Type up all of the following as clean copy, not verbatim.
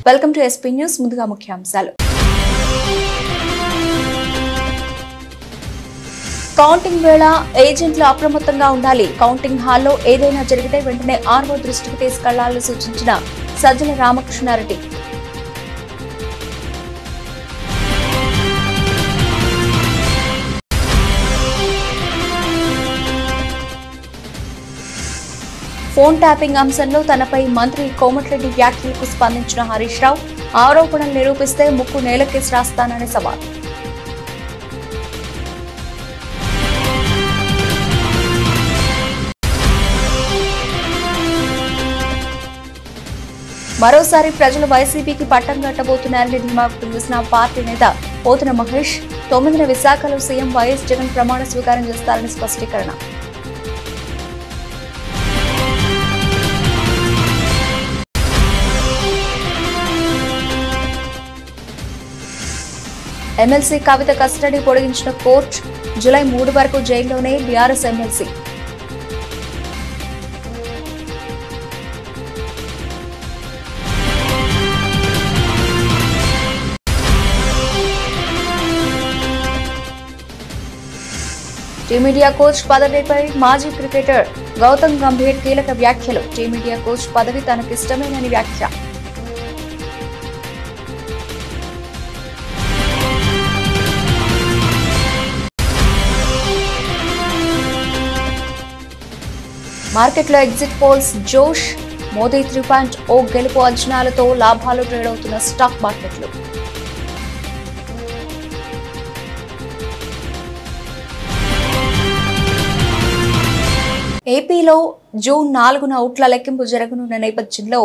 Welcome to SP news. ముందుగా ముఖ్యాంశాలు. Counting వేళ ఏజెంట్లు అప్రమత్తంగా ఉండాలి. కౌంటింగ్ హాల్లో ఏదైనా జరిగితే వెంటనే ఆర్ఓ దృష్టికి తీసుకెళ్లాలని సూచించిన సజ్జల రామకృష్ణారెడ్డి. ఫోన్ ట్యాపింగ్ అంశంలో తనపై మంత్రి కోమటిరెడ్డి వ్యాఖ్యలకు స్పందించిన హరీష్ రావు, ఆరోపణలు నిరూపిస్తే ముక్కు నేలకేసి రాస్తానని సవాల్. మరోసారి ప్రజలు వైసీపీకి పట్టం కట్టబోతున్నారని ధీమా వ్యక్తం చేసిన పార్టీ నేత పోతున మహేష్, 9న విశాఖలో సీఎం వైఎస్ జగన్ ప్రమాణ స్వీకారం చేస్తారని స్పష్టీకరణ. ఎమ్మెల్సీ కవిత కస్టడీ పొడిగించిన కోర్టు, జూలై 3 వరకు జైల్లోనే బీఆర్ఎస్ ఎమ్మెల్సీ. టీమిండియా కోచ్ పదవిపై మాజీ క్రికెటర్ గౌతమ్ గంభీర్ కీలక వ్యాఖ్యలు. టీమిండియా కోచ్ పదవి తనకిష్టమేనని వ్యాఖ్య. మార్కెట్లో ఎగ్జిట్ పోల్స్ జోష్, మోదీ 3.0 గెలుపు అంచనాలతో లాభాలు ట్రేడ్ అవుతున్న స్టాక్ మార్కెట్లు. ఏపీలో జూన్ 4న ఓట్ల లెక్కింపు జరగనున్న నేపథ్యంలో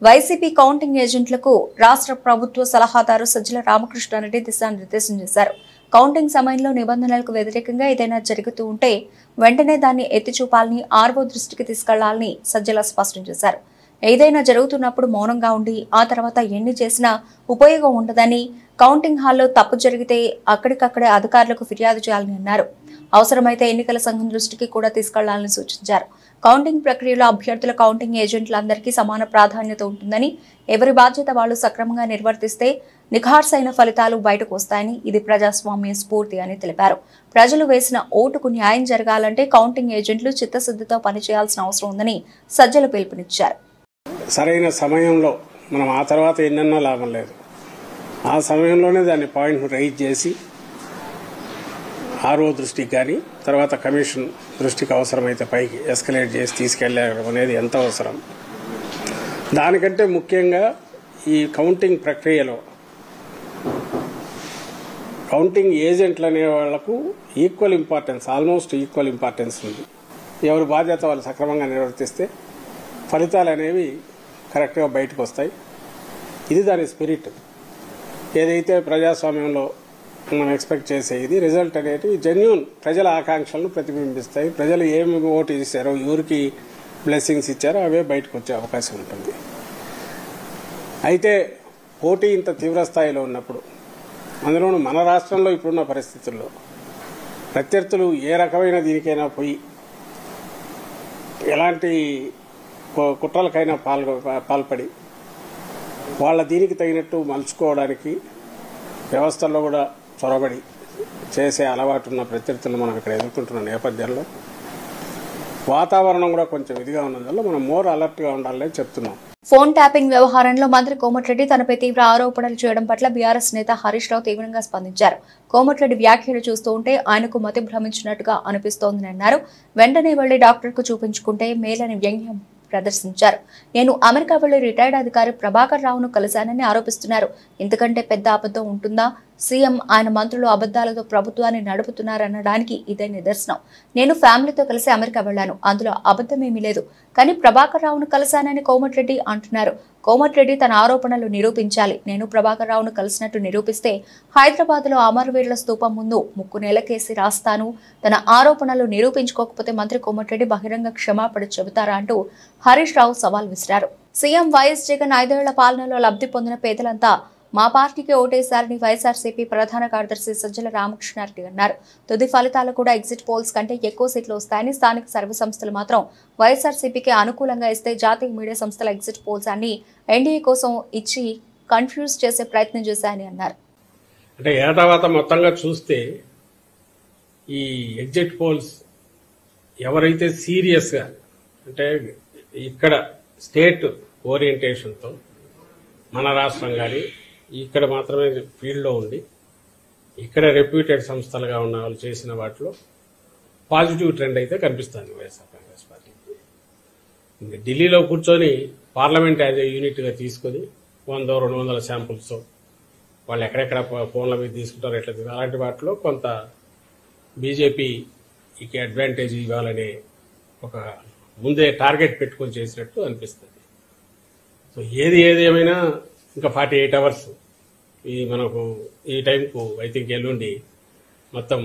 వైసీపీ కౌంటింగ్ ఏజెంట్లకు రాష్ట్ర ప్రభుత్వ సలహాదారు సజ్జల రామకృష్ణారెడ్డి దిశానిర్దేశం చేశారు. కౌంటింగ్ సమయంలో నిబంధనలకు వ్యతిరేకంగా ఏదైనా జరుగుతూ ఉంటే వెంటనే దాన్ని ఎత్తి చూపాలని, ఆర్ఓ దృష్టికి తీసుకెళ్లాలని సజ్జల స్పష్టం చేశారు. ఏదైనా జరుగుతున్నప్పుడు మౌనంగా ఉండి ఆ తర్వాత ఎన్ని చేసినా ఉపయోగం ఉండదని, కౌంటింగ్ హాల్లో తప్పు జరిగితే అక్కడికక్కడే అధికారులకు ఫిర్యాదు చేయాలని అన్నారు. అవసరమైతే ఎన్నికల సంఘం దృష్టికి కూడా తీసుకెళ్లాలని సూచించారు. కౌంటింగ్ ప్రక్రియలో అభ్యర్థుల కౌంటింగ్ ఏజెంట్లందరికీ సమాన ప్రాధాన్యత ఉంటుందని, ఎవరి బాధ్యత వాళ్లు సక్రమంగా నిర్వర్తిస్తే నిఖార్సైన ఫలితాలు బయటకు వస్తాయని, ఇది ప్రజాస్వామ్య స్ఫూర్తి అని తెలిపారు. ప్రజలు వేసిన ఓటుకు న్యాయం జరగాలంటే కౌంటింగ్ ఏజెంట్లు చిత్తశుద్ధితో పనిచేయాల్సిన అవసరం ఉందని సజ్జల పిలుపునిచ్చారు. సరైన సమయంలో మనం ఆ తర్వాత ఎన్నెన్నో లాభం లేదు. ఆ సమయంలోనే దాన్ని పాయింట్ రైజ్ చేసి ఆర్ఓ దృష్టికి కానీ తర్వాత కమిషన్ దృష్టికి అవసరమైతే పైకి ఎస్కలేట్ చేసి తీసుకెళ్లడం అనేది ఎంత అవసరం. దానికంటే ముఖ్యంగా ఈ కౌంటింగ్ ప్రక్రియలో కౌంటింగ్ ఏజెంట్లు అనే వాళ్లకు equal importance, almost equal importance ఉంది. ఎవరి బాధ్యత వాళ్ళు సక్రమంగా నిర్వర్తిస్తే ఫలితాలు అనేవి కరెక్ట్గా బయటకు వస్తాయి. ఇది దాని స్పిరిట్. ఏదైతే ప్రజాస్వామ్యంలో మనం ఎక్స్పెక్ట్ చేసే ఇది రిజల్ట్ అనేది జెన్యూన్ ప్రజల ఆకాంక్షలను ప్రతిబింబిస్తాయి. ప్రజలు ఏమి ఓటు ఇచ్చారో, ఎవరికి బ్లెస్సింగ్స్ ఇచ్చారో అవే బయటకు వచ్చే అవకాశం ఉంటుంది. అయితే పోటీ ఇంత తీవ్ర స్థాయిలో ఉన్నప్పుడు, అందులోనూ మన రాష్ట్రంలో ఇప్పుడున్న పరిస్థితుల్లో ప్రత్యర్థులు ఏ రకమైన దీనికైనా పోయి ఎలాంటి కుట్రలకైనా పాల్పడి వాళ్ళ దీనికి తగినట్టు మలుచుకోవడానికి వ్యవస్థల్లో కూడా చొరబడి చేసే అలవాటు ఉన్న ప్రత్యర్థులు మనం ఇక్కడ ఎదుర్కొంటున్న నేపథ్యంలో వాతావరణం కూడా కొంచెం ఇదిగా ఉన్నందువల్ల మనం మోర్ అలర్ట్గా ఉండాలని చెప్తున్నాం. ఫోన్ ట్యాపింగ్ వ్యవహారంలో మంత్రి కోమటిరెడ్డి తనపై తీవ్ర ఆరోపణలు చేయడం పట్ల బీఆర్ఎస్ నేత హరీష్ రావు తీవ్రంగా స్పందించారు. కోమటిరెడ్డి వ్యాఖ్యలు చూస్తూ ఉంటే ఆయనకు మతి భ్రమించినట్టుగా అనిపిస్తోందని అన్నారు. వెంటనే వెళ్లి డాక్టర్కు చూపించుకుంటే మేలని వ్యంగ్యం ప్రదర్శించారు. నేను అమెరికా వెళ్లి రిటైర్డ్ అధికారి ప్రభాకర్ రావును కలిశానని ఆరోపిస్తున్నారు. ఇంతకంటే పెద్ద అబద్ధం ఉంటుందా? సీఎం, ఆయన మంత్రులు అబద్దాలతో ప్రభుత్వాన్ని నడుపుతున్నారనడానికి ఇదే నిదర్శనం. నేను ఫ్యామిలీతో కలిసి అమెరికా వెళ్లాను, అందులో అబద్ధమేమీ లేదు. కానీ ప్రభాకర్ రావును కలిశానని కోమటిరెడ్డి అంటున్నారు. కోమటిరెడ్డి తన ఆరోపణలు నిరూపించాలి. నేను ప్రభాకర్ రావును కలిసినట్టు నిరూపిస్తే హైదరాబాద్ లో అమరవీరుల స్తూపం ముందు ముక్కు నేలకేసి రాస్తాను. తన ఆరోపణలు నిరూపించుకోకపోతే మంత్రి కోమటిరెడ్డి బహిరంగ క్షమాపణ చెబుతారా అంటూ హరీష్ రావు సవాల్ విసిరారు. సీఎం వైఎస్ జగన్ 5 ఏళ్ల పాలనలో లబ్ధి పొందిన పేదలంతా మా పార్టీకి ఓటేశారని వైఎస్ఆర్సీపీ ప్రధాన కార్యదర్శి సజ్జల రామకృష్ణారెడ్డి అన్నారు. తుది ఫలితాలు కూడా ఎగ్జిట్ పోల్స్ కంటే ఎక్కువ సీట్లు వస్తాయని, స్థానిక సర్వే సంస్థలు మాత్రం వైఎస్ఆర్సీపీకి అనుకూలంగా ఇస్తే జాతీయ మీడియా సంస్థల ఎగ్జిట్ పోల్స్ అన్ని ఎన్డీఏ కోసం ఇచ్చి కన్ఫ్యూజ్ చేసే ప్రయత్నం చేశాయని అన్నారు. అంటే ఏటావాత మొత్తంగా చూస్తే ఈ ఎగ్జిట్ పోల్స్ ఎవరైతే సీరియస్గా అంటే ఇక్కడ స్టేట్ ఓరియంటేషన్తో మన రాష్ట్రం కానీ ఇక్కడ మాత్రమే ఫీల్డ్లో ఉండి ఇక్కడ రెప్యూటెడ్ సంస్థలుగా ఉన్న వాళ్ళు చేసిన వాటిలో పాజిటివ్ ట్రెండ్ అయితే కనిపిస్తుంది వైఎస్ఆర్ కాంగ్రెస్ పార్టీకి. ఇంకా ఢిల్లీలో కూర్చొని పార్లమెంట్ యాజ్ ఏ యూనిట్గా తీసుకొని 100-200 శాంపుల్స్ వాళ్ళు ఎక్కడెక్కడ ఫోన్ల మీద తీసుకుంటారో ఎట్లా అలాంటి వాటిలో కొంత బీజేపీకి అడ్వాంటేజ్ ఇవ్వాలనే ఒక ముందే టార్గెట్ పెట్టుకొని చేసినట్టు అనిపిస్తుంది. సో ఏది ఏమైనా ఇంకా 48 అవర్స్ మనకు ఈ టైంకు ఐ థింక్ ఎల్లుండి మొత్తం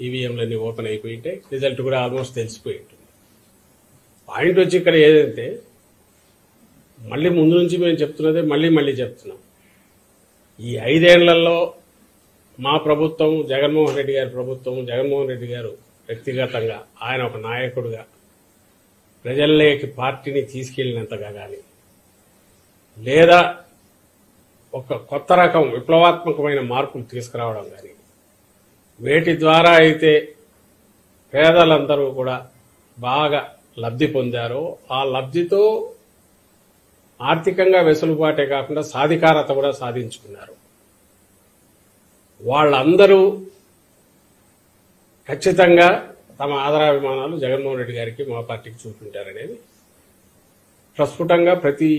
ఈవీఎంలన్నీ ఓపెన్ అయిపోయింటే రిజల్ట్ కూడా ఆల్మోస్ట్ తెలిసిపోయి ఉంటుంది. పాయింట్ వచ్చి ఇక్కడ ఏదంటే మళ్ళీ ముందు నుంచి మేము చెప్తున్నదే మళ్ళీ చెప్తున్నాం. ఈ 5 ఏళ్లలో మా ప్రభుత్వం జగన్మోహన్ రెడ్డి గారి ప్రభుత్వం జగన్మోహన్ రెడ్డి గారు వ్యక్తిగతంగా ఆయన ఒక నాయకుడిగా ప్రజల్లోకి పార్టీని తీసుకెళ్లినంతగా కానీ లేదా ఒక కొత్త రకం విప్లవాత్మకమైన మార్పులు తీసుకురావడం కానీ వేటి ద్వారా అయితే పేదలందరూ కూడా బాగా లబ్ధి పొందారో ఆ లబ్ధితో ఆర్థికంగా వెసులుబాటే కాకుండా సాధికారత కూడా సాధించుకున్నారు. వాళ్ళందరూ ఖచ్చితంగా తమ ఆదరాభిమానాలు జగన్మోహన్ రెడ్డి గారికి మా పార్టీకి చూపించారనేది ప్రస్ఫుటంగా ప్రతి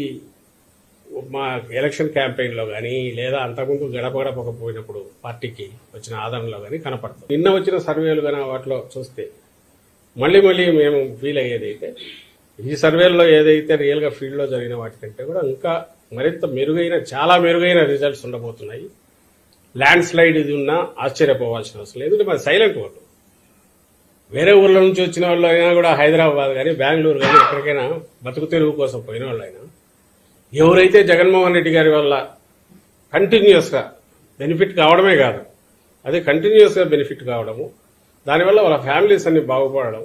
మా ఎలక్షన్ క్యాంపెయిన్లో కానీ లేదా అంతకుముందు గడపకపోయినప్పుడు పార్టీకి వచ్చిన ఆదరణలో కానీ కనపడుతుంది. నిన్న వచ్చిన సర్వేలు కానీ వాటిలో చూస్తే మళ్ళీ మేము ఫీల్ అయ్యేదైతే ఈ సర్వేల్లో ఏదైతే రియల్గా ఫీల్డ్లో జరిగిన వాటికంటే కూడా ఇంకా మరింత చాలా మెరుగైన రిజల్ట్స్ ఉండబోతున్నాయి. ల్యాండ్ స్లైడ్ ఇది ఉన్నా ఆశ్చర్యపోవాల్సిన అవసరం లేదు. మరి సైలెంట్ ఓటు వేరే ఊర్ల నుంచి వచ్చిన వాళ్ళు అయినా కూడా హైదరాబాద్ కానీ బెంగళూరు కానీ ఎక్కడికైనా బతుకు తెరువు కోసం పోయిన వాళ్ళు అయినా ఎవరైతే జగన్మోహన్ రెడ్డి గారి వల్ల కంటిన్యూస్గా బెనిఫిట్ కావడమే కాదు అదే కంటిన్యూస్గా బెనిఫిట్ కావడము దానివల్ల వాళ్ళ ఫ్యామిలీస్ అన్ని బాగుపడడం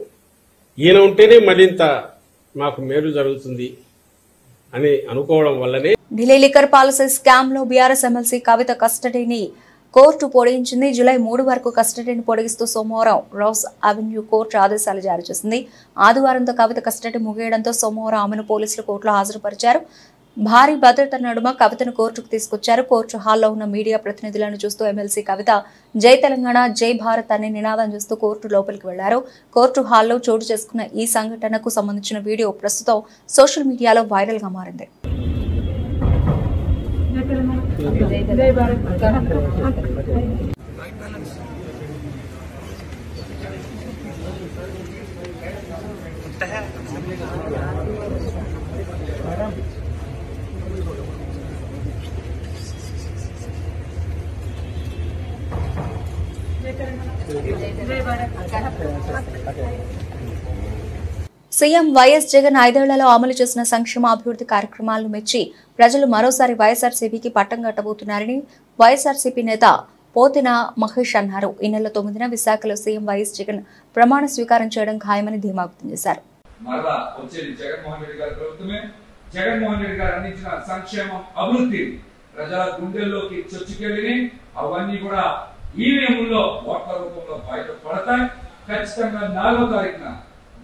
ఈయన ఉంటేనే మరింత మాకు మేలు జరుగుతుంది అని అనుకోవడం వల్లనే ఢిల్లీ లిక్కర్ పాలసీ స్కామ్ లో బీఆర్ఎస్ ఎమ్మెల్సీ కవిత కస్టడీని కోర్టు పొడిగించింది. జూలై 3 వరకు కస్టడీని పొడిగిస్తూ సోమవారం రౌస్ అవెన్యూ కోర్టు ఆదేశాలు జారీ చేసింది. ఆదివారంతో కవిత కస్టడీ ముగియడంతో సోమవారం ఆమెను పోలీసులు కోర్టులో హాజరుపరిచారు. భారీ భద్రత నడుమ కవితను కోర్టుకు తీసుకొచ్చారు. కోర్టు హాల్లో ఉన్న మీడియా ప్రతినిధులను చూస్తూ ఎమ్మెల్సీ కవిత జై తెలంగాణ జై భారత్ అనే నినాదం చేస్తూ కోర్టు లోపలికి వెళ్లారు. కోర్టు హాల్లో చోటు చేసుకున్న ఈ సంఘటనకు సంబంధించిన వీడియో ప్రస్తుతం సోషల్ మీడియాలో వైరల్ గా మారింది. సీఎం వైఎస్ జగన్ 5 ఏళ్లలో అమలు చేసిన సంక్షేమ అభివృద్ధి కార్యక్రమాలను మెచ్చి ప్రజలు మరోసారి వైఎస్ఆర్సీపీకి పట్టం కట్టబోతున్నారని వైఎస్ఆర్సీపీ నేత పోతిన మహేష్ అన్నారు. ఈ నెల 9న విశాఖలో సీఎం వైఎస్ జగన్ ప్రమాణ స్వీకారం చేయడం ఖాయమని ధీమా వ్యక్తం చేశారు. జగన్మోహన్ రెడ్డి గారు అందించిన సంక్షేమం అభివృద్ధి ప్రజల గుండెల్లోకి చొచ్చుకెళ్ళి అవన్నీ కూడా ఈవీఎంలో ఓట్ల రూపంలో బయటపడతాయి. ఖచ్చితంగా 4వ తారీఖున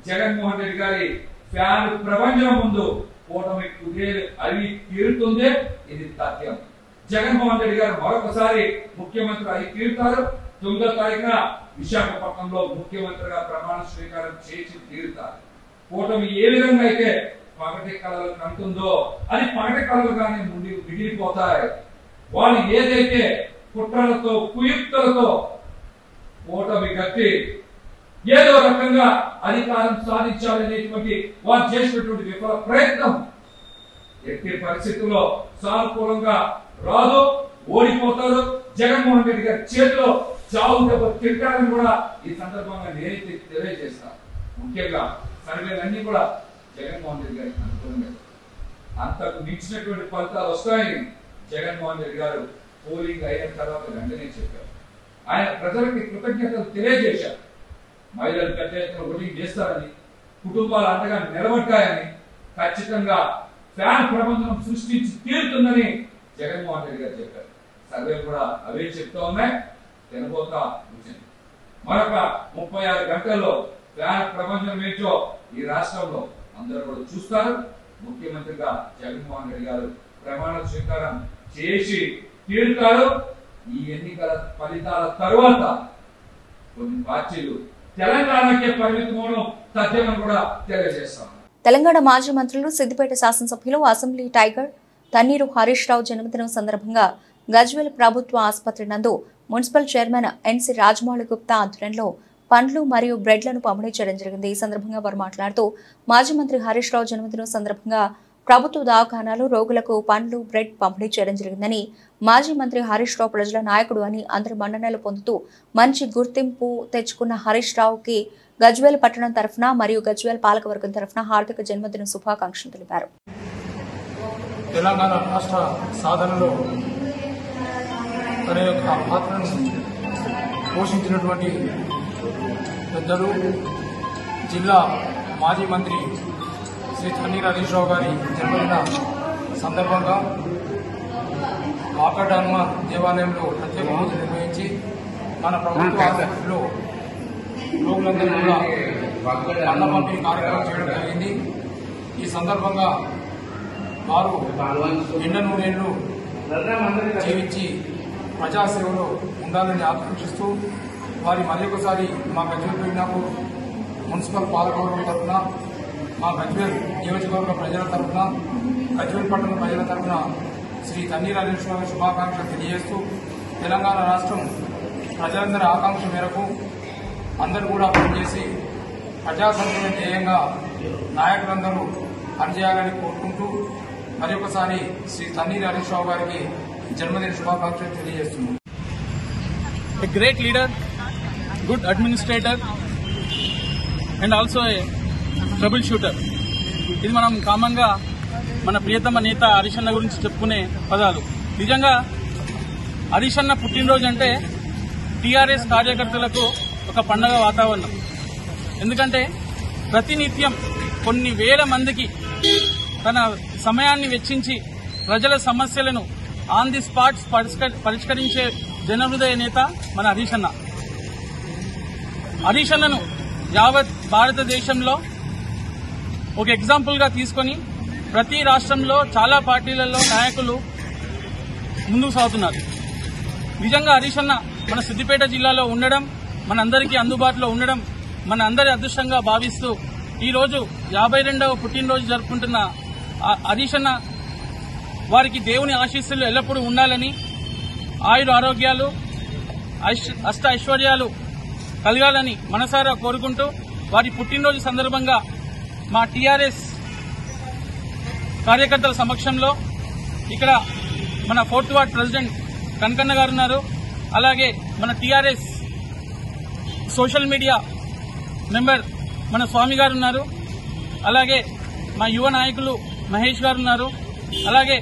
జగన్మోహన్ రెడ్డి గారి ఫ్యాన్ ప్రపంచం ముందు కూటమి కుదేలు అవి తీరుతుంది. ఇది తథ్యం. జగన్మోహన్ రెడ్డి గారు మరొకసారి ముఖ్యమంత్రి అయి తీరుతారు. 9వ తారీఖున విశాఖపట్నంలో ముఖ్యమంత్రిగా ప్రమాణ స్వీకారం చేసి తీరుతారు. కూటమి ఏ విధంగా అయితే పగటి కళలు కంటుందో అది పగటి కళలుగానే మిగిలిపోతాయి. వాళ్ళు ఏదైతే కుట్రలతో కుయుక్తులతో కూటమి కట్టి ఏదో రకంగా అధికారం సాధించాలనేటువంటి వారు చేసినటువంటి విఫల ప్రయత్నం ఎట్టి పరిస్థితుల్లో సానుకూలంగా రాదు. ఓడిపోతారు. జగన్మోహన్ రెడ్డి గారి చేతిలో చావు దెబ్బ తింటారని కూడా ఈ సందర్భంగా నేనైతే తెలియజేస్తాను. ముఖ్యంగా సర్వేలన్నీ కూడా జగన్మోహన్ రెడ్డి గారికి అనుకూలంగా అంతకు మించినటువంటి ఫలితాలు వస్తాయని జగన్మోహన్ రెడ్డి గారు పోలింగ్ అయిన తర్వాత వెంటనే చెప్పారు. ఆయన ప్రజలకి కృతజ్ఞతలు తెలియజేశారు. మహిళలు పెద్ద ఎత్తున ఓటింగ్ చేస్తారని, కుటుంబాల అండగా నిలబడ్డాయని, ఖచ్చితంగా ఫ్యాన్ ప్రబంధనం సృష్టించి తీరుతుందని జగన్మోహన్ రెడ్డి గారు చెప్పారు. సర్వేలు కూడా అవే చెప్తా ఉన్నాయి. తినబోత వచ్చింది. మరొక 36 గంటల్లో ప్రపంచం ఏంటో ఈ రాష్ట్రంలో అందరూ కూడా చూస్తారు. ముఖ్యమంత్రిగా జగన్మోహన్ రెడ్డి గారు ప్రమాణ స్వీకారం చేసి తీరుతారు. ఈ ఎన్నికల ఫలితాల తరువాత కొన్ని పార్టీలు తెలంగాణకే పరిమితమవడం తథ్యమని కూడా తెలియజేస్తాం. తెలంగాణ మాజీ మంత్రులు సిద్దిపేట శాసనసభ్యులు అసెంబ్లీ టైగర్ తన్నీరు హరీష్ రావు జన్మదినం సందర్భంగా గజ్వేల్ ప్రభుత్వ ఆసుపత్రి నందు మున్సిపల్ చైర్మన్ ఎన్సి రాజమౌళి గుప్తా ఆధ్వర్యంలో పండ్లు మరియు బ్రెడ్లను పంపిణీ చేయడం జరిగింది. ఈ సందర్భంగా వారు మాట్లాడుతూ మాజీ మంత్రి హరీష్ రావు జన్మదినం సందర్భంగా ప్రభుత్వ దవాఖానాలు రోగులకు పండ్లు బ్రెడ్ పంపిణీ చేయడం జరిగిందని, మాజీ మంత్రి హరీష్ రావు ప్రజల నాయకుడు అని అందరి మన్ననలు పొందుతూ మంచి గుర్తింపు తెచ్చుకున్న హరీష్ రావుకి గజ్వేల్ పట్టణం తరఫున మరియు గజ్వేల్ పాలకవర్గం తరఫున హార్దిక జన్మదిన శుభాకాంక్షలు తెలిపారు. తెలంగాణ రాష్ట్ర సాధనలో తన యొక్క పాత్రను పోషించినటువంటి పెద్దలు జిల్లా మాజీ మంత్రి శ్రీ తన్నీరు హరీష్ రావు గారి జన్మదిన సందర్భంగా వాకడ్ హనుమాన్ దేవాలయంలో ప్రత్యేక పూజ నిర్వహించి మన ప్రభుత్వ ఆసుపత్రిలో రోగులందరూ కూడా అన్న పంపిణీ కార్యక్రమం చేయడం జరిగింది. ఈ సందర్భంగా వారు నిండు నూరేళ్లు జీవించి ప్రజాసేవలో ఉండాలని ఆకాంక్షిస్తూ వారి మరొకసారి మా గజ్వేల్ పీఠాపూర్ మున్సిపల్ పాలకవర్గం తరఫున, మా గజ్వేల్ నియోజకవర్గ ప్రజల తరఫున, గజ్వేల్ పట్టణ ప్రజల తరఫున శ్రీ తన్నీరు హరీష్ రావు శుభాకాంక్షలు తెలియజేస్తూ తెలంగాణ రాష్ట్రం ప్రజలందరి ఆకాంక్ష మేరకు అందరూ కూడా పనిచేసి ప్రజా సంక్షేమ ధ్యేయంగా నాయకులందరూ పనిచేయాలని కోరుకుంటూ మరొకసారి శ్రీ తన్నీరు హరీష్ రావు గారికి జన్మదిన శుభాకాంక్షలు తెలియజేస్తున్నాం. A great leader, good administrator and also a troubleshooter. ఇది మనం కామన్ గా మన ప్రియతమ నేత హరీష్ అన్న గురించి చెప్పుకునే పదాలు. నిజంగా హరీష్ అన్న పుట్టినరోజు అంటే టీఆర్ఎస్ కార్యకర్తలకు ఒక పండగ వాతావరణం. ఎందుకంటే ప్రతినిత్యం కొన్ని వేల మందికి తన సమయాన్ని వెచ్చించి ప్రజల సమస్యలను ఆన్ ది స్పాట్స్ పరిష్కరించే జనహృదయ నేత మన హరీష్ అన్న. హరీష్ అన్నను యావత్ భారతదేశంలో ఒక ఎగ్జాంపుల్ గా తీసుకుని ప్రతి రాష్ట్రంలో చాలా పార్టీలలో నాయకులు ముందుకు సాగుతున్నారు. నిజంగా హరీష్ అన్న మన సిద్దిపేట జిల్లాలో ఉండడం, మనందరికీ అందుబాటులో ఉండడం మన అందరి అదృష్టంగా భావిస్తూ ఈరోజు 52వ పుట్టినరోజు జరుపుకుంటున్న హరీష్ అన్న వారికి దేవుని ఆశీస్సులు ఎల్లప్పుడూ ఉండాలని, ఆయుర ఆరోగ్యాలు అష్ట ఐశ్వర్యాలు కలగాలని మనసారా కోరుకుంటూ వారి పుట్టినరోజు సందర్భంగా మా టీఆర్ఎస్ కార్యకర్తల సమక్షంలో ఇక్కడ మన 4th వార్డ్ ప్రెసిడెంట్ కనకన్న గారు ఉన్నారు. అలాగే మన టీఆర్ఎస్ సోషల్ మీడియా మెంబర్ మన స్వామి గారు ఉన్నారు. అలాగే మా యువ నాయకులు మహేష్ గారు ఉన్నారు. అలాగే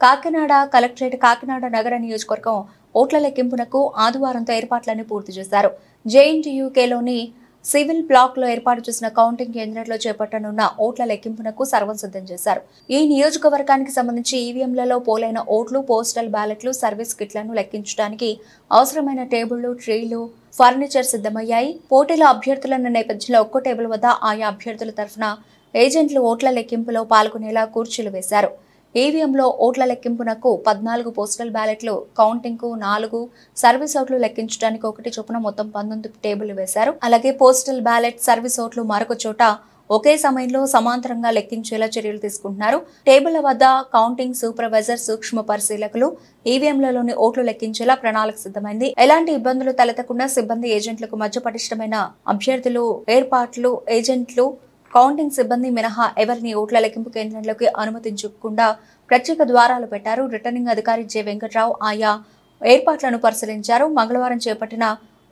కాకినాడ కలెక్టరేట్ కాకినాడ నగర నియోజకవర్గం ఓట్ల లెక్కింపునకు ఆదివారంతో ఏర్పాట్లన్నీ పూర్తి చేశారు. జేఎన్టీయూకేలోని సివిల్ బ్లాక్ లో ఏర్పాటు చేసిన కౌంటింగ్ కేంద్రంలో చేపట్టనున్న ఓట్ల లెక్కింపునకు సర్వం సిద్ధం చేశారు. ఈ నియోజకవర్గానికి సంబంధించి ఈవీఎంలలో పోలైన ఓట్లు, పోస్టల్ బ్యాలెట్లు, సర్వీస్ కిట్లను లెక్కించడానికి అవసరమైన టేబుళ్లు, ట్రీలు, ఫర్నిచర్ సిద్ధమయ్యాయి. పోటీల అభ్యర్థులన్న నేపథ్యంలో ఒక్కో టేబుల్ వద్ద ఆయా అభ్యర్థుల తరఫున ఏజెంట్లు ఓట్ల లెక్కింపులో పాల్గొనేలా కుర్చీలు వేశారు. ఈవీఎంలో ఓట్ల లెక్కింపునకు 14 పోస్టల్ బ్యాలెట్లు, కౌంటింగ్ కు 4, సర్వీస్ ఓట్లు లెక్కించడానికి 1 చొప్పున మొత్తం 19 టేబుల్ వేశారు. అలాగే పోస్టల్ బ్యాలెట్, సర్వీస్ ఓట్లు మరొక చోట ఒకే సమయంలో సమాంతరంగా లెక్కించేలా చర్యలు తీసుకుంటున్నారు. టేబుళ్ల వద్ద కౌంటింగ్ సూపర్వైజర్, సూక్ష్మ పరిశీలకులు ఈవీఎంలలోని ఓట్లు లెక్కించేలా ప్రణాళిక సిద్ధమైంది. ఎలాంటి ఇబ్బందులు తలెత్తకుండా సిబ్బంది, ఏజెంట్లకు మధ్య పటిష్టమైన అభ్యర్థులు ఏర్పాట్లు, ఏజెంట్లు, కౌంటింగ్ సిబ్బంది మినహా ఎవరిని ఓట్ల లెక్కింపు కేంద్రంలోకి అనుమతించకుండా ప్రత్యేక ద్వారాలు పెట్టారు. రిటర్నింగ్ అధికారి జె వెంకట్రావు ఆయా ఏర్పాట్లను పరిశీలించారు. మంగళవారం చేపట్టిన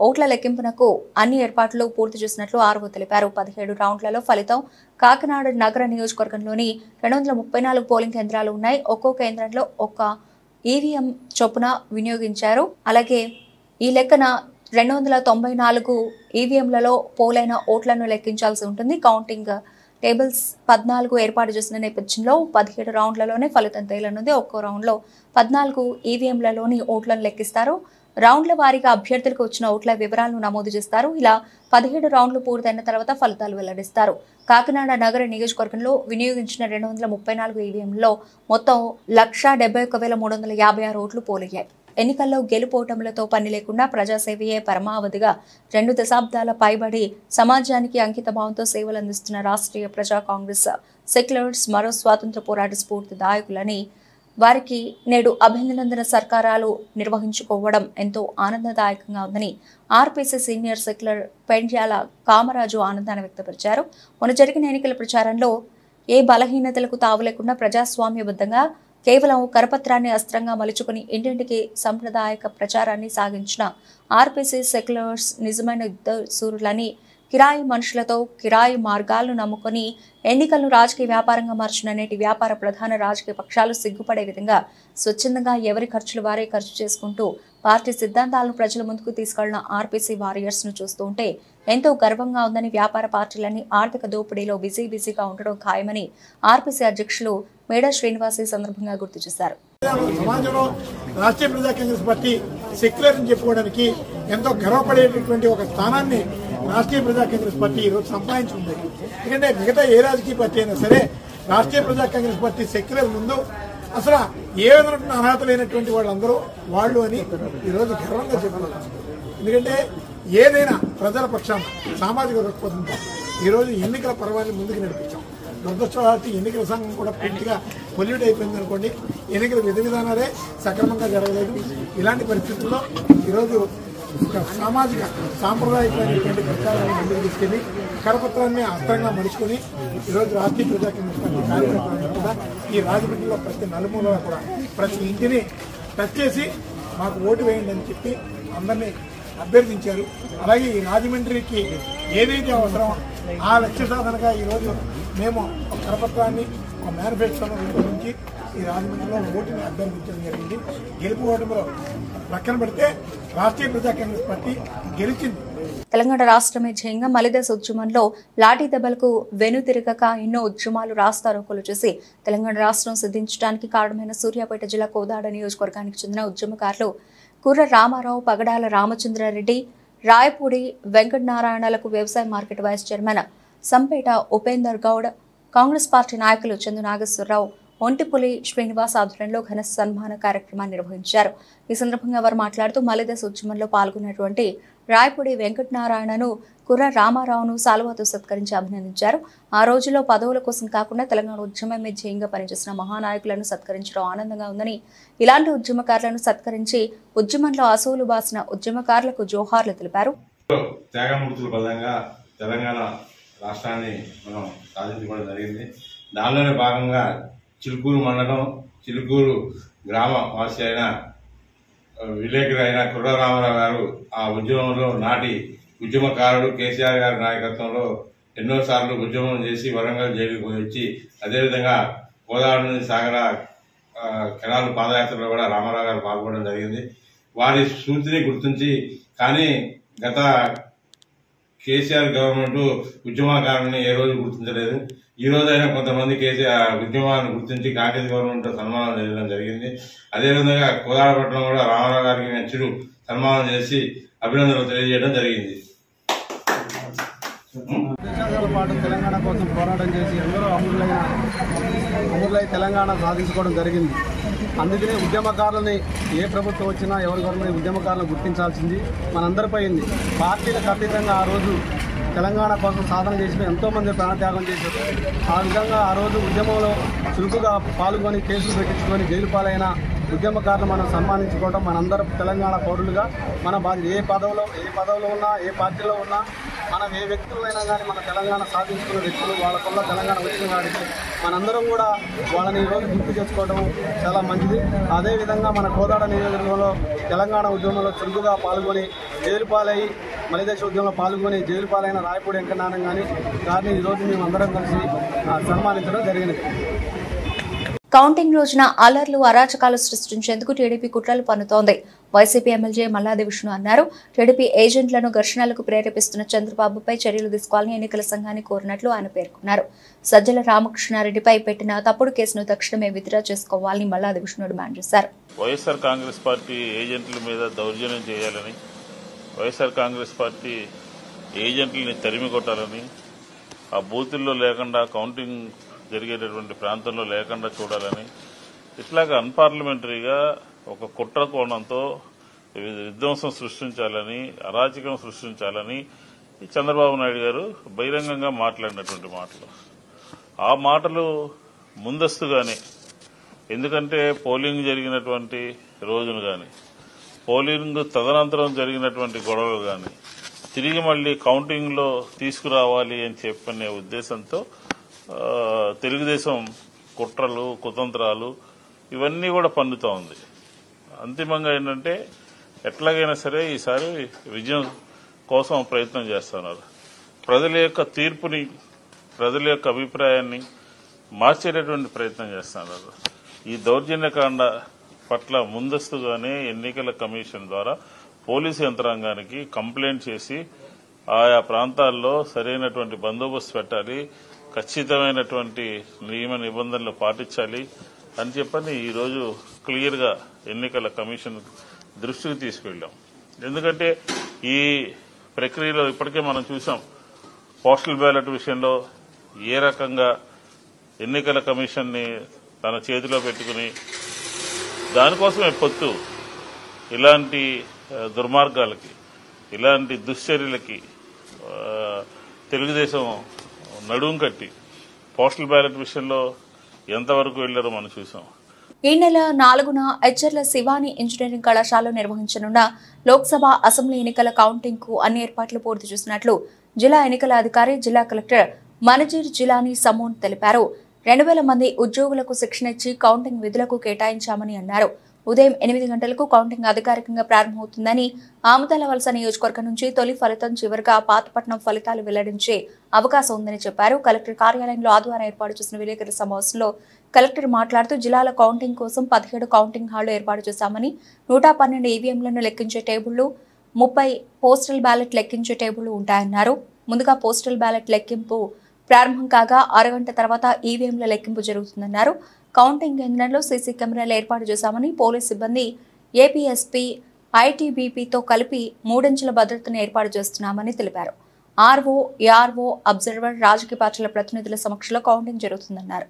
ఓట్ల లెక్కింపునకు అన్ని ఏర్పాట్లు పూర్తి చేసినట్లు ఆర్వో తెలిపారు. 17 రౌండ్లలో ఫలితం కాకినాడ నగర నియోజకవర్గంలోని 234 పోలింగ్ కేంద్రాలు ఉన్నాయి. ఒక్కో కేంద్రంలో 1 ఈవీఎం చొప్పున వినియోగించారు. అలాగే ఈ లెక్కన 294 ఈవీఎంలలో పోలైన ఓట్లను లెక్కించాల్సి ఉంటుంది. కౌంటింగ్ టేబుల్స్ 14 ఏర్పాటు చేసిన నేపథ్యంలో 17 రౌండ్లలోనే ఫలితం తేలనుంది. ఒక్కో రౌండ్లో 14 ఈవీఎంలలోని ఓట్లను లెక్కిస్తారు. రౌండ్ల వారీగా అభ్యర్థులకు వచ్చిన ఓట్ల వివరాలను నమోదు చేస్తారు. ఇలా 17 రౌండ్లు పూర్తయిన తర్వాత ఫలితాలు వెల్లడిస్తారు. కాకినాడ నగర నియోజకవర్గంలో వినియోగించిన 234 ఈవీఎంలలో మొత్తం 171,356 ఓట్లు పోలయ్యాయి. ఎన్నికల్లో గెలుపోటములతో పని లేకుండా ప్రజాసేవయే పరమావధిగా 2 దశాబ్దాల పైబడి సమాజానికి అంకితభావంతో సేవలు అందిస్తున్న రాష్ట్రీయ ప్రజా కాంగ్రెస్ సెక్యులర్స్ మరో స్వాతంత్ర పోరాట స్ఫూర్తి దాయకులని వారికి నేడు అభినందన సర్కారాలు నిర్వహించుకోవడం ఎంతో ఆనందదాయకంగా ఉందని RPC senior secular Pendyala Kamaraju ఆనందాన్ని వ్యక్తపరిచారు. మొన్న జరిగిన ఎన్నికల ప్రచారంలో ఏ బలహీనతలకు తావు లేకుండా ప్రజాస్వామ్యబద్ధంగా కేవలం కరపత్రాన్ని అస్త్రంగా మలుచుకుని ఇంటింటికి సంప్రదాయక ప్రచారాన్ని సాగించిన ఆర్పీసీ సెక్యులర్స్ నిజమైన యుద్ధ సూరులని కిరాయి మనుషులతో కిరాయి మార్గాలను నమ్ముకొని ఎన్నికలను రాజకీయ వ్యాపారంగా మార్చిన నేటి వ్యాపార ప్రధాన రాజకీయ పక్షాలు సిగ్గుపడే విధంగా స్వచ్ఛందంగా ఎవరి ఖర్చులు వారే ఖర్చు చేసుకుంటూ పార్టీ సిద్ధాంతాలను ప్రజల ముందుకు తీసుకెళ్లిన ఆర్పీసీ వారియర్స్ ను చూస్తూ ఉంటే ఎంతో గర్వంగా ఉందని, వ్యాపార పార్టీలన్నీ ఆర్థిక దోపిడీలో బిజీగా ఉండడం ఖాయమని ఆర్పీసీ అధ్యక్షులు మేడా శ్రీనివాస్ ఈ సందర్భంగా గుర్తు చేశారు. సమాజంలో రాష్ట్రీయ ప్రజా కాంగ్రెస్ పార్టీ సెక్యులర్ అని చెప్పుకోవడానికి ఎంతో గర్వపడేటటువంటి ఒక స్థానాన్ని రాష్ట్రీయ ప్రజా కాంగ్రెస్ పార్టీ ఈరోజు సంపాదించుకుంది. ఎందుకంటే మిగతా ఏ రాజకీయ పార్టీ అయినా సరే రాష్ట్రీయ ప్రజా కాంగ్రెస్ పార్టీ సెక్యులర్ ముందు అసలు ఏ విధమైన అర్హత లేనటువంటి వాళ్ళందరూ వాళ్ళు అని ఈరోజు గర్వంగా చెప్పుకోవాలి. ఎందుకంటే ఏదైనా ప్రజల పక్షాన సామాజిక దృక్పథంతో ఈరోజు ఎన్నికల పర్వాన్ని ముందుకు నడిపించాం. దురదృష్టవశాత్తు ఎన్నికల సంఘం కూడా పూర్తిగా పొల్యూట్ అయిపోయింది అనుకోండి. ఎన్నికల విధి విధానాలే సక్రమంగా జరగలేదు. ఇలాంటి పరిస్థితుల్లో ఈరోజు ఒక సామాజిక సాంప్రదాయకమైనటువంటి ప్రచారాన్ని ముందుకు తీసుకెళ్లి కరపత్రాన్ని అస్త్రంగా మలుచుకుని ఈరోజు రాష్ట్రీయ ప్రజా కాంగ్రెస్ పార్టీ కార్యకర్తలను కూడా ఈ రాజమండ్రిలో ప్రతి నలుమూలలో కూడా ప్రతి ఇంటిని టచ్ చేసి మాకు ఓటు వేయండి అని చెప్పి అందరినీ అభ్యర్థించారు. అలాగే ఈ రాజమండ్రికి ఏదైతే అవసరమో ఆ లక్ష్య సాధనగా ఈరోజు మేము ఒక కరపత్రాన్ని ఒక మేనిఫెస్టోను రూపొందించి ఈ రాజమండ్రిలో ఓటుని అభ్యర్థించడం జరిగింది. గెలుపు ఓటమిలో పక్కన పెడితే రాష్ట్రీయ ప్రజా కాంగ్రెస్ పార్టీ గెలిచింది. తెలంగాణ రాష్ట్రమే ధ్యేయంగా మలిదశ ఉద్యమంలో లాఠీ దెబ్బలకు వెనుతిరగక ఎన్నో ఉద్యమాలు రాస్తారోకోలు చేసి తెలంగాణ రాష్ట్రం సిద్ధించడానికి కారణమైన సూర్యాపేట జిల్లా కోదాడ నియోజకవర్గానికి చెందిన ఉద్యమకారులు కుర్ర రామారావు, పగడాల రామచంద్రారెడ్డి, రాయపూడి వెంకటనారాయణలకు వ్యవసాయ market vice chairman Sampeta Upender Goud, Congress party నాయకులు చందు నాగేశ్వరరావు, ఒంటిపులి శ్రీనివాస్ ఆధ్వర్యంలో ఘన సన్మాన కార్యక్రమాన్ని నిర్వహించారు. ఈ సందర్భంగా వారు మాట్లాడుతూ మలిదశ ఉద్యమంలో పాల్గొన్నటువంటి రాయపూడి వెంకటనారాయణను, కుర్ర రామారావును సాలువాతో సత్కరించి అభినందించారు. ఆ రోజుల్లో పదవుల కోసం కాకుండా తెలంగాణ ఉద్యమమే ధ్యేయంగా పనిచేసిన మహానాయకులను సత్కరించడం ఆనందంగా ఉందని, ఇలాంటి ఉద్యమకారులను సత్కరించి ఉద్యమంలో అసూలు బాసిన ఉద్యమకారులకు జోహార్లు తెలిపారు. త్యాగమూర్తుల పదంగా తెలంగాణ రాష్ట్రాన్ని మనం సాధించుకోవడం జరిగింది. దానిలోనే భాగంగా చిలుకూరు మండలం, చిలుకూరు గ్రామ వాసి అయిన విలేకరు అయిన కుర్ర రామారావు గారు ఆ ఉద్యమంలో నాటి ఉద్యమకారుడు కేసీఆర్ గారి నాయకత్వంలో ఎన్నోసార్లు ఉద్యమం చేసి వరంగల్ జైలుకు పోయి వచ్చి, అదేవిధంగా కోదాడ నుంచి సాగర కెనాల్ పాదయాత్రలో కూడా రామారావు గారు పాల్గొనడం జరిగింది. వారి స్ఫూర్తిని గుర్తించి, కానీ గత కేసీఆర్ గవర్నమెంట్ ఉద్యమకారుని ఏ రోజు గుర్తించలేదు. ఈ రోజైనా కొంతమంది కేసీఆర్ ఉద్యమాన్ని గుర్తించి కాంగ్రెస్ గవర్నమెంట్ సన్మానం చేయడం జరిగింది. అదేవిధంగా కోదాడపట్నం కూడా రామారావు గారికి మెచ్చుడు సన్మానం చేసి అభినందనలు తెలియజేయడం జరిగింది. దశాబ్దాల పాటు తెలంగాణ కోసం పోరాటం చేసి ఎందరో అమరులై తెలంగాణ సాధించుకోవడం జరిగింది. అందుకనే ఉద్యమకారులని ఏ ప్రభుత్వం వచ్చినా ఎవరి గవర్నమెంట్ ఉద్యమకారులను గుర్తించాల్సింది మనందరిపై ఉంది. పార్టీలకు అతీతంగా ఆ రోజు తెలంగాణ కోసం సాధన చేసిన ఎంతోమంది ప్రాణత్యాగం చేశారు. ఆ విధంగా ఆ రోజు ఉద్యమంలో చురుకుగా పాల్గొని కేసులు పెట్టించుకొని జైలు పాలైన ఉద్యమకారులు మనం సన్మానించుకోవడం మనందరం తెలంగాణ పౌరులుగా మన బాధ్యత. ఏ పదవిలో ఉన్నా, ఏ పార్టీలో ఉన్నా, మనం ఏ వ్యక్తులైనా కానీ మన తెలంగాణ సాధించుకున్న వ్యక్తులు వాళ్ళకున్న తెలంగాణ వచ్చిన వాడికి మనందరం కూడా వాళ్ళని ఈరోజు గుర్తు చేసుకోవడం చాలా మంచిది. అదేవిధంగా మన కోదాడ నియోజకవర్గంలో తెలంగాణ ఉద్యమంలో చురుకుగా పాల్గొని జైలు పాలై మలిదశ ఉద్యమంలో పాల్గొని జైలు పాలైన రాయపూడి వెంకటనారాయణ గారిని ఈరోజు మేము అందరం కలిసి సన్మానించడం జరిగినది. కౌంటింగ్ రోజున అల్లర్లు అరాచకాలు సృష్టించేందుకు టీడీపీ కుట్రలు పన్నుతోంది. వైసీపీ ఎమ్మెల్యే మల్లాది విష్ణు అన్నారు. టీడీపీ ఏజెంట్లను ఘర్షణలకు ప్రేరేపిస్తున్న చంద్రబాబుపై చర్యలు తీసుకోవాలని ఎన్నికల సంఘాన్ని కోరినట్లు ఆయన పేర్కొన్నారు. సజ్జల రామకృష్ణారెడ్డిపై పెట్టిన తప్పుడు కేసును తక్షణమే విత్డ్రా చేసుకోవాలని మల్లాది విష్ణు డిమాండ్ చేశారు. వైఎస్ఆర్ కాంగ్రెస్ పార్టీ ఏజెంట్ల మీద దౌర్జన్యం చేయాలని, వైఎస్ఆర్ కాంగ్రెస్ పార్టీ ఏజెంట్లని తరిమి కొట్టాలని, ఆ బూతుల్లో లేకుండా కౌంటింగ్ జరిగేటటువంటి ప్రాంతంలో లేకుండా చూడాలని, ఇట్లాగా అన్పార్లమెంటరీగా ఒక కుట్ర కోణంతో విధ్వంసం సృష్టించాలని, అరాచకం సృష్టించాలని చంద్రబాబు నాయుడు గారు బహిరంగంగా మాట్లాడినటువంటి మాటలు. ఆ మాటలు ముందస్తుగానే, ఎందుకంటే పోలింగ్ జరిగినటువంటి రోజును కానీ, పోలింగ్ తదనంతరం జరిగినటువంటి గొడవలు కానీ తిరిగి మళ్లీ కౌంటింగ్లో తీసుకురావాలి అని చెప్పనే ఉద్దేశంతో తెలుగుదేశం కుట్రలు, కుతంత్రాలు ఇవన్నీ కూడా పన్నుతూ ఉంది. అంతిమంగా ఏంటంటే ఎట్లాగైనా సరే ఈసారి విజయం కోసం ప్రయత్నం చేస్తున్నారు. ప్రజల యొక్క తీర్పుని, ప్రజల యొక్క అభిప్రాయాన్ని మార్చేటటువంటి ప్రయత్నం చేస్తున్నారు. ఈ దౌర్జన్యకాండ పట్ల ముందస్తుగానే ఎన్నికల కమిషన్ ద్వారా పోలీసు యంత్రాంగానికి కంప్లైంట్ చేసి ఆయా ప్రాంతాల్లో సరైనటువంటి బందోబస్తు పెట్టాలి, ఖచ్చితమైనటువంటి నియమ నిబంధనలు పాటించాలి అని చెప్పని ఈరోజు క్లియర్గా ఎన్నికల కమిషన్ దృష్టికి తీసుకెళ్లాం. ఎందుకంటే ఈ ప్రక్రియలో ఇప్పటికే మనం చూసాం, పోస్టల్ బ్యాలెట్ విషయంలో ఏ రకంగా ఎన్నికల కమిషన్ని తన చేతిలో పెట్టుకుని దానికోసమే పొత్తు ఇలాంటి దుర్మార్గాలకి, ఇలాంటి దుశ్చర్యలకి తెలుగుదేశం నడుం కట్టి పోస్టల్ బ్యాలెట్ విషయంలో ఎంతవరకు వెళ్లారో మనం చూసాం. ఈ నెల 4న ఎచ్చర్ల శివాని ఇంజనీరింగ్ కళాశాలలో నిర్వహించనున్న లోక్సభ, అసెంబ్లీ ఎన్నికల కౌంటింగ్ కు అన్ని ఏర్పాట్లు పూర్తి చేసినట్లు జిల్లా ఎన్నికల అధికారి, జిల్లా కలెక్టర్ మనజీర్ జిలానీ సమోన్ తెలిపారు. 2000 మంది ఉద్యోగులకు శిక్షణ ఇచ్చి కౌంటింగ్ విధులకు కేటాయించామని అన్నారు. ఉదయం 8 గంటలకు కౌంటింగ్ అధికారికంగా ప్రారంభమవుతుందని, ఆముదాల వలస నియోజకవర్గం నుంచి తొలి ఫలితం చివరిగా పాతపట్నం ఫలితాలు వెల్లడించే అవకాశం ఉందని చెప్పారు. కలెక్టర్ కార్యాలయంలో ఆదివారం ఏర్పాటు చేసిన విలేకరుల సమావేశంలో కలెక్టర్ మాట్లాడుతూ జిల్లాల కౌంటింగ్ కోసం 17 కౌంటింగ్ హాళ్లు ఏర్పాటు చేశామని, 112 ఈవీఎంలను లెక్కించే టేబుళ్లు, 30 పోస్టల్ బ్యాలెట్ లెక్కించే టేబుళ్లు ఉంటాయన్నారు. ముందుగా పోస్టల్ బ్యాలెట్ లెక్కింపు ప్రారంభం కాగా 6 గంటల తర్వాత ఈవీఎంల లెక్కింపు జరుగుతుందన్నారు. కౌంటింగ్ కేంద్రంలో సీసీ కెమెరాలు ఏర్పాటు చేశామని, పోలీస్ సిబ్బంది, ఏపీఎస్పీ, ఐటీబీపీతో కలిపి 3 అంచెల భద్రతను ఏర్పాటు చేస్తున్నామని తెలిపారు. ఆర్ఓ, ఏఆర్ఓ, అబ్జర్వర్, రాజకీయ పార్టీల ప్రతినిధుల సమక్షంలో కౌంటింగ్ జరుగుతుందన్నారు.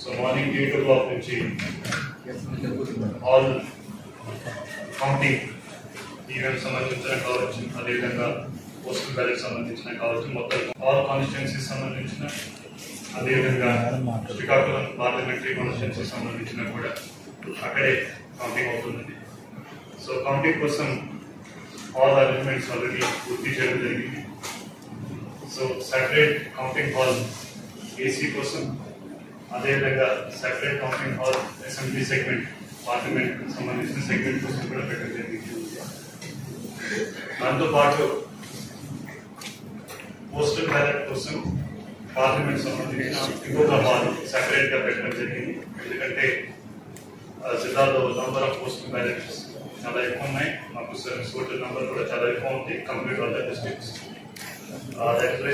So morning 8 o'clock నుంచి ఆల్ కౌంటింగ్ ఈవెంట్ సంబంధించిన కావచ్చు, అదేవిధంగా పోస్టల్ బ్యాలెట్ సంబంధించిన కావచ్చు, మొత్తం ఆల్ కాన్స్టిట్యున్సీస్ సంబంధించిన, అదేవిధంగా శ్రీకాకుళం పార్లమెంటరీ కాన్స్టిట్యున్సీ సంబంధించిన కూడా అక్కడే కౌంటింగ్ అవుతుంది. సో కౌంటింగ్ కోసం ఆల్ అరేంజ్మెంట్స్ ఆల్రెడీ పూర్తి చేయడం జరిగింది. So separate counting hall AC కోసం, అదేవిధంగా separate counting hall assembly segment, parliament సంబంధించిన సెగ్మెంట్ కోసం కూడా పెట్టడం జరిగింది. దాంతోపాటు పోస్టల్ బ్యాలెట్ కోసం పార్లమెంట్ సంబంధించిన ఇంకొక హాల్ సెపరేట్ గా పెట్టడం జరిగింది. ఎందుకంటే జిల్లాలో నంబర్ ఆఫ్ పోస్టల్ బ్యాలెట్స్ చాలా ఎక్కువ ఉన్నాయి, మాకు సర్వీస్ ఓటర్ నంబర్ కూడా చాలా ఎక్కువ ఉంది complete all the districts.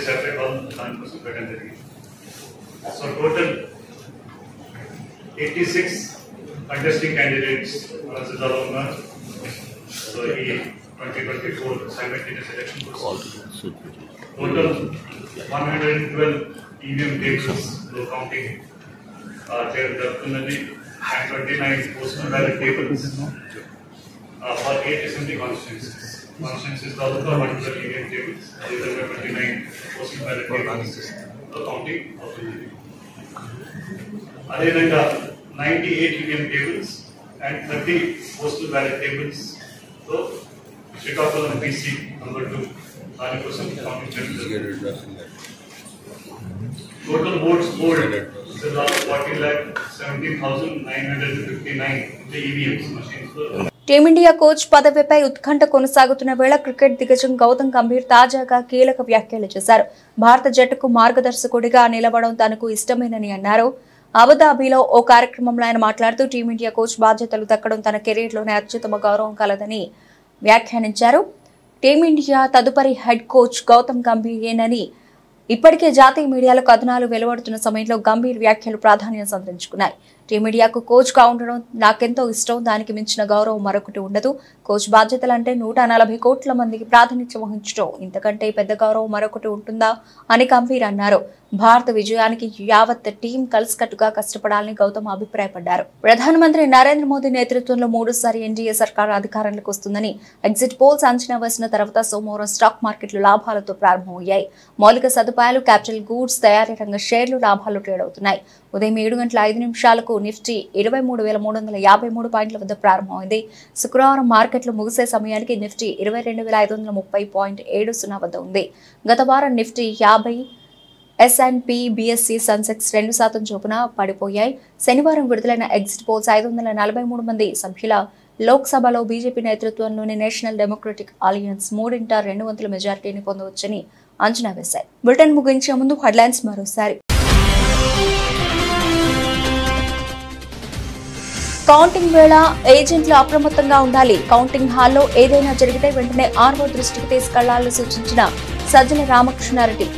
Separate hall దానికోసం పెట్టడం జరిగింది. సో టోటల్ 86 కంటెస్టింగ్ క్యాండిడేట్స్ మన జిల్లాలో ఉన్నారు. సో ఈ 2024 సైమల్టేనియస్ ఎలక్షన్ కోసం టోటల్ 112 ఈవీఎం టేబుల్స్ లో కౌంటింగ్ చేయడం జరుగుతున్నది. And 29 postal ballot tables for 8 assembly constituencies లో 112 ఈవీఎం టేబుల్స్, అదేవిధంగా 29 పోస్టల్ బ్యాలెట్ టేబుల్స్ లో కౌంటింగ్ అవుతుంది. అదేవిధంగా 98 EVM tables and 30 postal ballot tables తో శ్రీకాకుళం పీసీ నంబర్ 2 దానికోసం కౌంటింగ్ జరుగుతుంది. టోటల్ ఓట్స్ పోల్డ్ జిల్లాలో 40,70,000 17,959 EVMs machines. టీమిండియా కోచ్ పదవిపై ఉత్కంఠ కొనసాగుతున్న వేళ క్రికెట్ దిగ్గజం గౌతమ్ గంభీర్ తాజాగా కీలక వ్యాఖ్యలు చేశారు. భారత జట్టుకు మార్గదర్శకుడిగా నిలవడం తనకు ఇష్టమేనని అన్నారు. అబుదాబిలో ఓ కార్యక్రమంలో ఆయన మాట్లాడుతూ టీమిండియా కోచ్ బాధ్యతలు దక్కడం తన కెరీర్లోనే అత్యుత్తమ గౌరవం కలదని వ్యాఖ్యానించారు. టీమిండియా తదుపరి హెడ్ కోచ్ గౌతమ్ గంభీరేనని ఇప్పటికే జాతీయ మీడియాలో కథనాలు వెలువడుతున్న సమయంలో గంభీర్ వ్యాఖ్యలు ప్రాధాన్యం సంతరించుకున్నాయి. టీమిండియాకు కోచ్ గా ఉండడం నాకెంతో ఇష్టం, దానికి మించిన గౌరవం మరొకటి ఉండదు. కోచ్ బాధ్యతలంటే 140 కోట్ల మందికి ప్రాతినిధ్యం వహించడం, ఇంతకంటే పెద్ద గౌరవం మరొకటి ఉంటుందా అని గంభీర్ అన్నారు. భారత విజయానికి యావత్ టీం కలిసికట్టుగా కష్టపడాలని గౌతమ్ అభిప్రాయపడ్డారు. ప్రధానమంత్రి నరేంద్ర మోదీ నేతృత్వంలో 3సారి ఎన్డీఏ సర్కార్ అధికారంలోకి వస్తుందని ఎగ్జిట్ పోల్స్ అంచనా వేసిన తర్వాత సోమవారం స్టాక్ మార్కెట్లు లాభాలతో ప్రారంభమయ్యాయి. మౌలిక సదుపాయాలు, క్యాపిటల్ గూడ్స్ తయారీ రంగ షేర్లు లాభాలు ట్రేడ్ అవుతున్నాయి. ఉదయం 7:05 నిఫ్టీ 23,353 పాయింట్ల వద్ద ప్రారంభమైంది. శుక్రవారం మార్కెట్లు ముగిసే సమయానికి నిఫ్టీ 22,530.70 వద్ద ఉంది. గత వారం నిఫ్టీ 50, S&P, BSE, సెన్సెక్స్ 2% చొప్పున పడిపోయాయి. శనివారం విడుదలైన ఎగ్జిట్ పోల్స్ 543 మంది సభ్యుల లోక్సభలో బీజేపీ నేతృత్వంలోని నేషనల్ డెమోక్రటిక్ అలయన్స్ 3/2 మెజారిటీని పొందవచ్చని అంచనా వేశాయి. బులెటిన్ ముగించే ముందు హెడ్లైన్స్ మరోసారి. కౌంటింగ్ వేళ ఏజెంట్లు అప్రమత్తంగా ఉండాలి. కౌంటింగ్ హాల్లో ఏదైనా జరిగితే వెంటనే ఆర్ఓ దృష్టికి తీసుకెళ్లాలని సూచించిన సజ్జల రామకృష్ణారెడ్డి.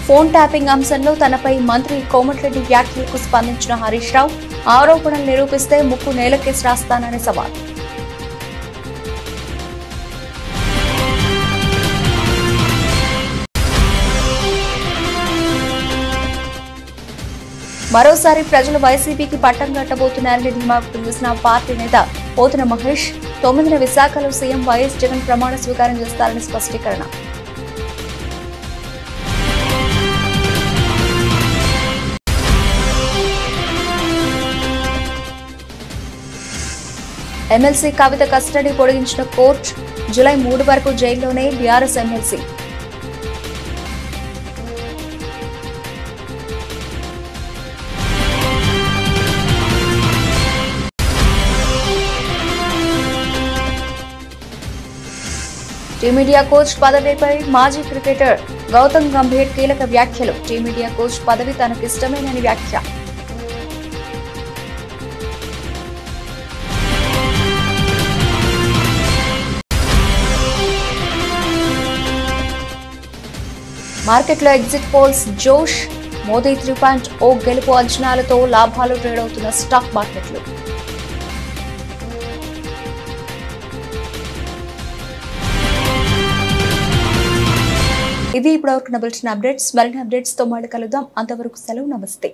ఫోన్ ట్యాపింగ్ అంశంలో తనపై మంత్రి కోమటిరెడ్డి వ్యాఖ్యలకు స్పందించిన హరీష్ రావు, ఆరోపణలు నిరూపిస్తే ముక్కు నేలకేసి రాస్తానని సవాల్. మరోసారి ప్రజలు వైసీపీకి పట్టం కట్టబోతున్నారని ధీమా వ్యక్తం చేసిన పార్టీ నేత పోతున మహేష్, 9న విశాఖలో సీఎం వైఎస్ జగన్ ప్రమాణ స్వీకారం చేస్తారని స్పష్టీకరణ. ఎమ్మెల్సీ కవిత కస్టడీ పొడిగించిన కోర్టు, జూలై 3 వరకు జైల్లోనే బీఆర్ఎస్ ఎమ్మెల్సీ. టీమిండియా కోచ్ పదవిపై మాజీ క్రికెటర్ గౌతమ్ గంభీర్ కీలక వ్యాఖ్యలు. టీమిండియా కోచ్ పదవి తనకిష్టమేనని వ్యాఖ్య. మార్కెట్లో ఎగ్జిట్ పోల్స్ జోష్, మోదీ 3.0 గెలుపు అంచనాలతో లాభాలు ట్రేడ్ అవుతున్న స్టాక్ మార్కెట్లు. ఇవి ఇప్పటివరకు బులెటిన్ అప్డేట్స్. మరిన్ని అప్డేట్స్ తో మళ్ళీ కలుద్దాం. అంతవరకు సెలవు, నమస్తే.